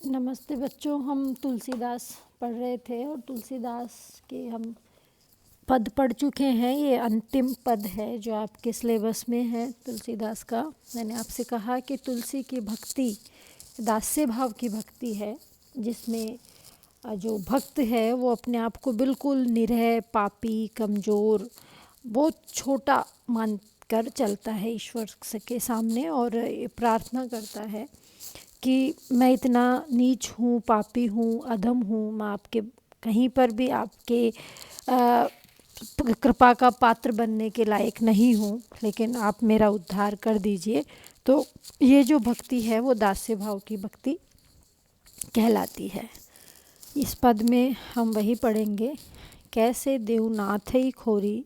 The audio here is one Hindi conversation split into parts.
नमस्ते बच्चों। हम तुलसीदास पढ़ रहे थे और तुलसीदास के हम पद पढ़ चुके हैं। ये अंतिम पद है जो आपके सिलेबस में है तुलसीदास का। मैंने आपसे कहा कि तुलसी की भक्ति दास्य भाव की भक्ति है, जिसमें जो भक्त है वो अपने आप को बिल्कुल निरह, पापी, कमज़ोर, बहुत छोटा मान कर चलता है ईश्वर के सामने और ये प्रार्थना करता है कि मैं इतना नीच हूँ, पापी हूँ, अधम हूँ, मैं आपके कहीं पर भी आपके कृपा का पात्र बनने के लायक नहीं हूँ, लेकिन आप मेरा उद्धार कर दीजिए। तो ये जो भक्ति है वो दास्य भाव की भक्ति कहलाती है। इस पद में हम वही पढ़ेंगे। कैसे देव नाथई खोरी,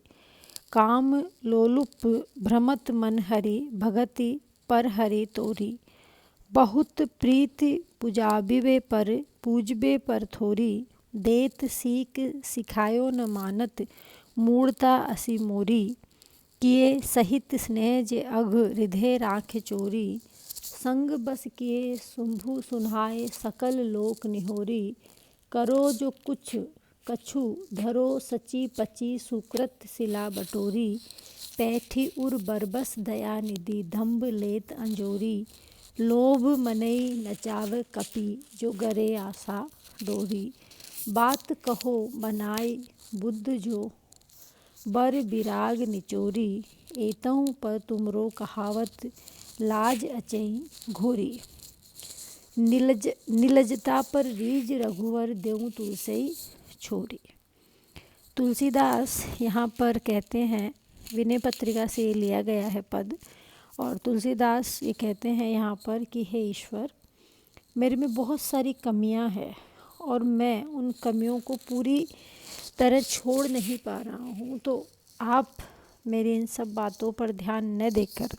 काम लोलुप भ्रमत मन हरि, भगति पर हरि तोरी, बहुत प्रीति पुजाबिबे पर, पूजबे पर थोरी, देत सीख सिखायो न मानत, मूढ़ता असी मोरी, किए सहित स्नेह जे अघ रिधे राख चोरी, संग बस किए शुंभु सुन्हाए सकल लोक निहोरी, करो जो कुछ कछु धरो सची पची, सुकृत सिला बटोरी, पैठी उर बरबस दया निधि, धम्ब लेत अंजोरी, लोभ मनई नचाव कपि, जो गरे आशा डोरी, बात कहो बनाए बुद्ध जो बर बिराग निचोरी, एतहु पर तुमरो कहावत, लाज अचई घोरी, नीलजता पर रीज रघुवर, देऊँ तुलसी छोरी। तुलसीदास यहाँ पर कहते हैं, विनय पत्रिका से ये लिया गया है पद, और तुलसीदास ये कहते हैं यहाँ पर कि हे ईश्वर, मेरे में बहुत सारी कमियाँ हैं और मैं उन कमियों को पूरी तरह छोड़ नहीं पा रहा हूँ। तो आप मेरी इन सब बातों पर ध्यान न देकर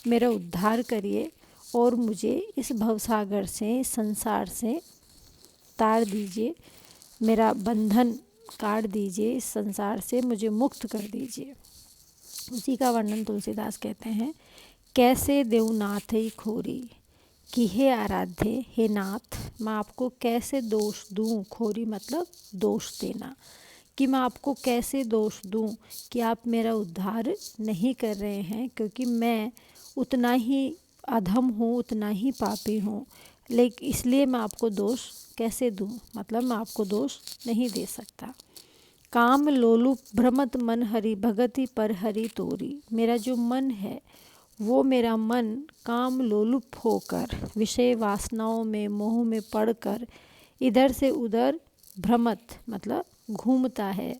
मेरा उद्धार करिए और मुझे इस भवसागर से, इस संसार से तार दीजिए, मेरा बंधन काट दीजिए, इस संसार से मुझे मुक्त कर दीजिए। उसी का वर्णन तुलसीदास कहते हैं। कैसे देव नाथ ही खोरी, कि हे आराध्य, हे नाथ, मैं आपको कैसे दोष दूँ। खोरी मतलब दोष देना, कि मैं आपको कैसे दोष दूँ कि आप मेरा उद्धार नहीं कर रहे हैं, क्योंकि मैं उतना ही अधम हूँ, उतना ही पापी हूँ, लेकिन इसलिए मैं आपको दोष कैसे दूँ, मतलब मैं आपको दोष नहीं दे सकता। काम लोलुप भ्रमत मन हरि, भगति पर हरि तोरी, मेरा जो मन है वो मेरा मन काम लोलुप होकर, विषय वासनाओं में, मोह में पड़कर इधर से उधर भ्रमत मतलब घूमता है।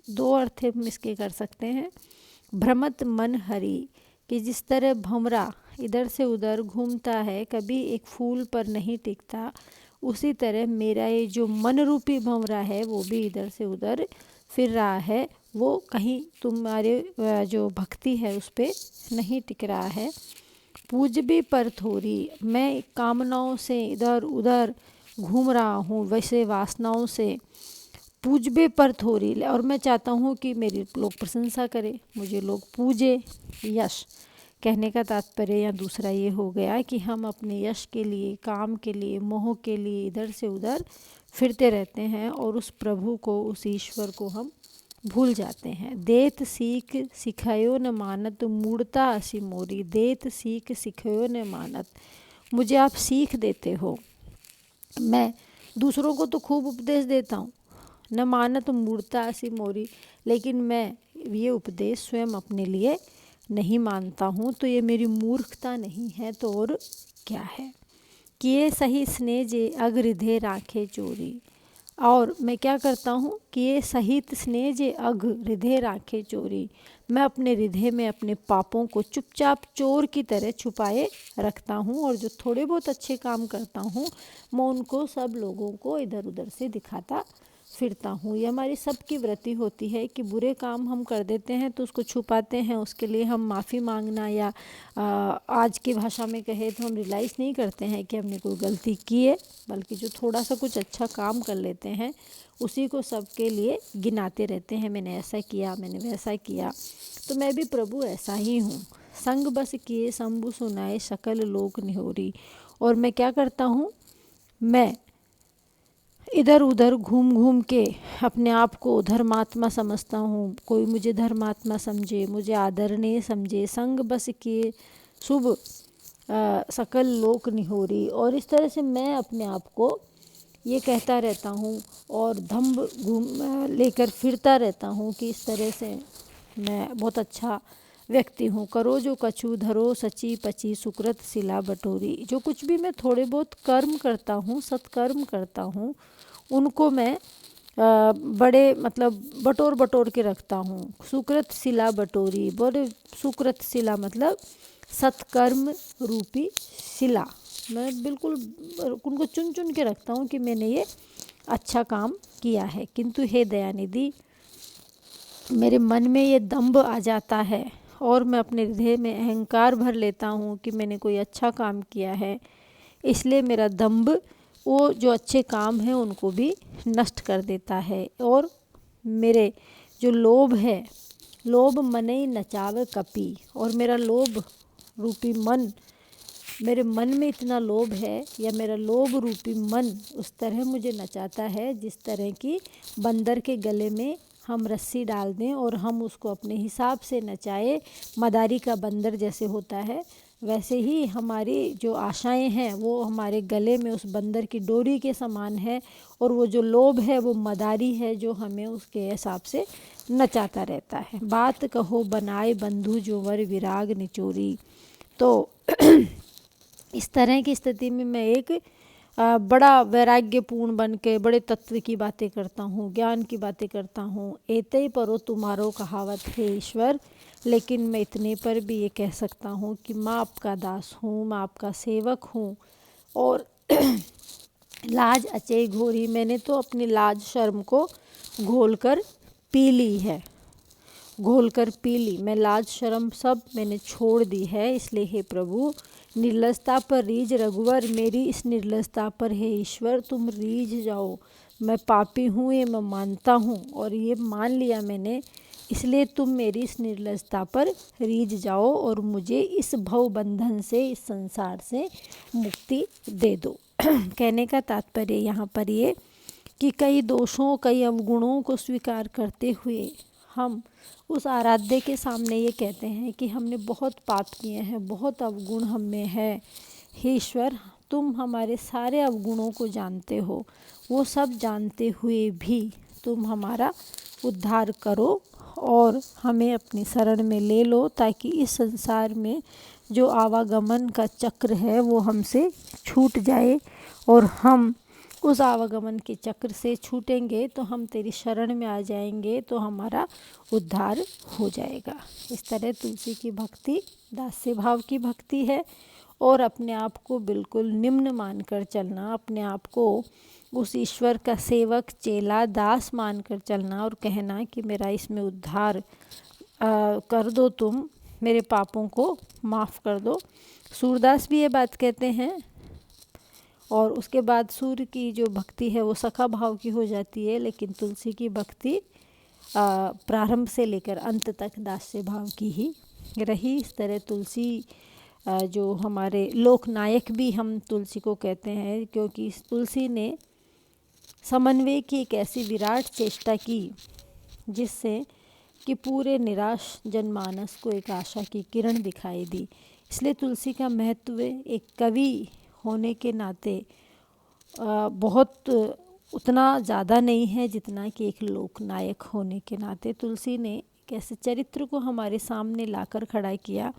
दो अर्थ हम इसके कर सकते हैं। भ्रमत मन हरि, कि जिस तरह भंवरा इधर से उधर घूमता है, कभी एक फूल पर नहीं टिकता, उसी तरह मेरा ये जो मन रूपी भंवरा है वो भी इधर से उधर फिर रहा है, वो कहीं तुम्हारे जो भक्ति है उस पर नहीं टिक रहा है। पूजबे पर थोरी, मैं कामनाओं से इधर उधर घूम रहा हूँ, वैसे वासनाओं से। पूजबे पर थोरी, और मैं चाहता हूँ कि मेरी लोग प्रशंसा करें, मुझे लोग पूजे। यश कहने का तात्पर्य या दूसरा ये हो गया कि हम अपने यश के लिए, काम के लिए, मोह के लिए इधर से उधर फिरते रहते हैं और उस प्रभु को, उस ईश्वर को हम भूल जाते हैं। देत सीख सिखायो न मानत, मूढ़ता असी मोरी, देत सीख सिखायो न मानत, मुझे आप सीख देते हो, मैं दूसरों को तो खूब उपदेश देता हूँ, न मानत मूढ़ता असी मोरी, लेकिन मैं ये उपदेश स्वयं अपने लिए नहीं मानता हूँ, तो ये मेरी मूर्खता नहीं है तो और क्या है। किए सही स्नेह जे अघ रिधे राखे चोरी, और मैं क्या करता हूँ कि ये सहित स्नेह जे अघ रिधे राखे चोरी, मैं अपने रिधे में अपने पापों को चुपचाप चोर की तरह छुपाए रखता हूँ, और जो थोड़े बहुत अच्छे काम करता हूँ मैं उनको सब लोगों को इधर उधर से दिखाता फिरता हूँ। ये हमारी सबकी वृत्ति होती है कि बुरे काम हम कर देते हैं तो उसको छुपाते हैं, उसके लिए हम माफ़ी मांगना या आज की भाषा में कहे तो हम रियलाइज़ नहीं करते हैं कि हमने कोई गलती की है, बल्कि जो थोड़ा सा कुछ अच्छा काम कर लेते हैं उसी को सबके लिए गिनाते रहते हैं, मैंने ऐसा किया, मैंने वैसा किया। तो मैं भी प्रभु ऐसा ही हूँ। संग बस किए शंभु सुनाए सकल लोक निहोरी, और मैं क्या करता हूँ, मैं इधर उधर घूम घूम के अपने आप को धर्मात्मा समझता हूँ, कोई मुझे धर्मात्मा समझे, मुझे आदरणीय समझे, संग बस किए शुभ सकल लोक निहोरी। और इस तरह से मैं अपने आप को ये कहता रहता हूँ और दंभ लेकर फिरता रहता हूँ कि इस तरह से मैं बहुत अच्छा व्यक्ति हूँ। करो जो कछु धरो सची पची सुकृत सिला बटोरी। जो कुछ भी मैं थोड़े बहुत कर्म करता हूँ, सत्कर्म करता हूँ, उनको मैं बड़े मतलब बटोर बटोर के रखता हूँ। सुकृत सिला बटोरी, बड़े सुकृत सिला मतलब सत्कर्म रूपी शिला। मैं बिल्कुल उनको चुन चुन के रखता हूँ कि मैंने ये अच्छा काम किया है। किंतु हे दयानिधि, मेरे मन में ये दंभ आ जाता है और मैं अपने हृदय में अहंकार भर लेता हूँ कि मैंने कोई अच्छा काम किया है, इसलिए मेरा दंभ वो जो अच्छे काम हैं उनको भी नष्ट कर देता है। और मेरे जो लोभ है, लोभ मनै नचावे कपि, और मेरा लोभ रूपी मन, मेरे मन में इतना लोभ है या मेरा लोभ रूपी मन उस तरह मुझे नचाता है जिस तरह की बंदर के गले में हम रस्सी डाल दें और हम उसको अपने हिसाब से नचाए, मदारी का बंदर जैसे होता है, वैसे ही हमारी जो आशाएं हैं वो हमारे गले में उस बंदर की डोरी के समान है। और वो जो लोभ है वो मदारी है जो हमें उसके हिसाब से नचाता रहता है। बात कहो बनाए बंधु जो वर विराग निचोरी। तो इस तरह की स्थिति में मैं एक बड़ा वैराग्यपूर्ण बन के बड़े तत्व की बातें करता हूँ, ज्ञान की बातें करता हूँ। एते परो तुम्हारो कहावत है ईश्वर, लेकिन मैं इतने पर भी ये कह सकता हूँ कि मैं आपका दास हूँ, मैं आपका सेवक हूँ। और लाज अचेय घोरी, मैंने तो अपनी लाज शर्म को घोल कर पी ली है, घोल कर पी ली। मैं लाज शर्म सब मैंने छोड़ दी है। इसलिए हे प्रभु, निर्लजता पर रीझ रघुवर, मेरी इस निर्लजता पर हे ईश्वर तुम रीझ जाओ। मैं पापी हूँ ये मैं मानता हूँ और ये मान लिया मैंने, इसलिए तुम मेरी इस निर्लजता पर रीझ जाओ और मुझे इस भव बंधन से, इस संसार से मुक्ति दे दो। कहने का तात्पर्य यहाँ पर ये कि कई दोषों, कई अवगुणों को स्वीकार करते हुए हम उस आराध्य के सामने ये कहते हैं कि हमने बहुत पाप किए हैं, बहुत अवगुण हम में है। हे ईश्वर, तुम हमारे सारे अवगुणों को जानते हो, वो सब जानते हुए भी तुम हमारा उद्धार करो और हमें अपनी शरण में ले लो, ताकि इस संसार में जो आवागमन का चक्र है वो हमसे छूट जाए और हम उस आवागमन के चक्र से छूटेंगे तो हम तेरी शरण में आ जाएंगे, तो हमारा उद्धार हो जाएगा। इस तरह तुलसी की भक्ति दास्य भाव की भक्ति है और अपने आप को बिल्कुल निम्न मानकर चलना, अपने आप को उस ईश्वर का सेवक, चेला, दास मानकर चलना और कहना कि मेरा इसमें उद्धार कर दो, तुम मेरे पापों को माफ़ कर दो। सूरदास भी ये बात कहते हैं। और उसके बाद सूर्य की जो भक्ति है वो सखा भाव की हो जाती है, लेकिन तुलसी की भक्ति प्रारंभ से लेकर अंत तक दास्य भाव की ही रही। इस तरह तुलसी जो हमारे लोकनायक भी हम तुलसी को कहते हैं, क्योंकि इस तुलसी ने समन्वय की एक ऐसी विराट चेष्टा की जिससे कि पूरे निराश जनमानस को एक आशा की किरण दिखाई दी। इसलिए तुलसी का महत्व एक कवि होने के नाते बहुत उतना ज़्यादा नहीं है जितना कि एक लोकनायक होने के नाते। तुलसी ने कैसे चरित्र को हमारे सामने लाकर खड़ा किया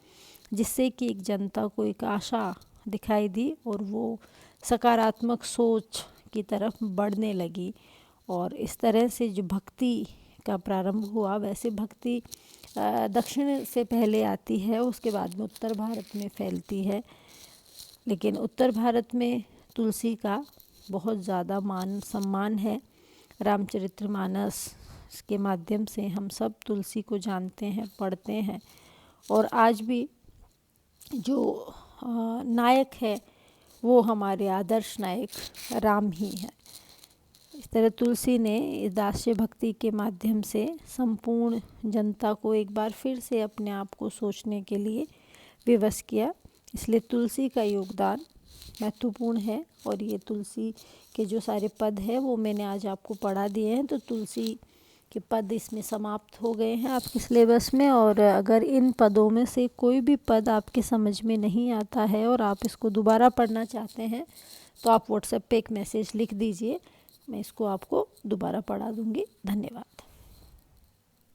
जिससे कि एक जनता को एक आशा दिखाई दी और वो सकारात्मक सोच की तरफ बढ़ने लगी। और इस तरह से जो भक्ति का प्रारंभ हुआ, वैसे भक्ति दक्षिण से पहले आती है, उसके बाद में उत्तर भारत में फैलती है। लेकिन उत्तर भारत में तुलसी का बहुत ज़्यादा मान सम्मान है। रामचरितमानस के माध्यम से हम सब तुलसी को जानते हैं, पढ़ते हैं और आज भी जो नायक है वो हमारे आदर्श नायक राम ही है। इस तरह तुलसी ने इस दास्य भक्ति के माध्यम से संपूर्ण जनता को एक बार फिर से अपने आप को सोचने के लिए विवश किया। इसलिए तुलसी का योगदान महत्वपूर्ण है। और ये तुलसी के जो सारे पद हैं वो मैंने आज आपको पढ़ा दिए हैं। तो तुलसी के पद इसमें समाप्त हो गए हैं आपके सिलेबस में। और अगर इन पदों में से कोई भी पद आपके समझ में नहीं आता है और आप इसको दोबारा पढ़ना चाहते हैं तो आप व्हाट्सएप पे एक मैसेज लिख दीजिए, मैं इसको आपको दोबारा पढ़ा दूँगी। धन्यवाद।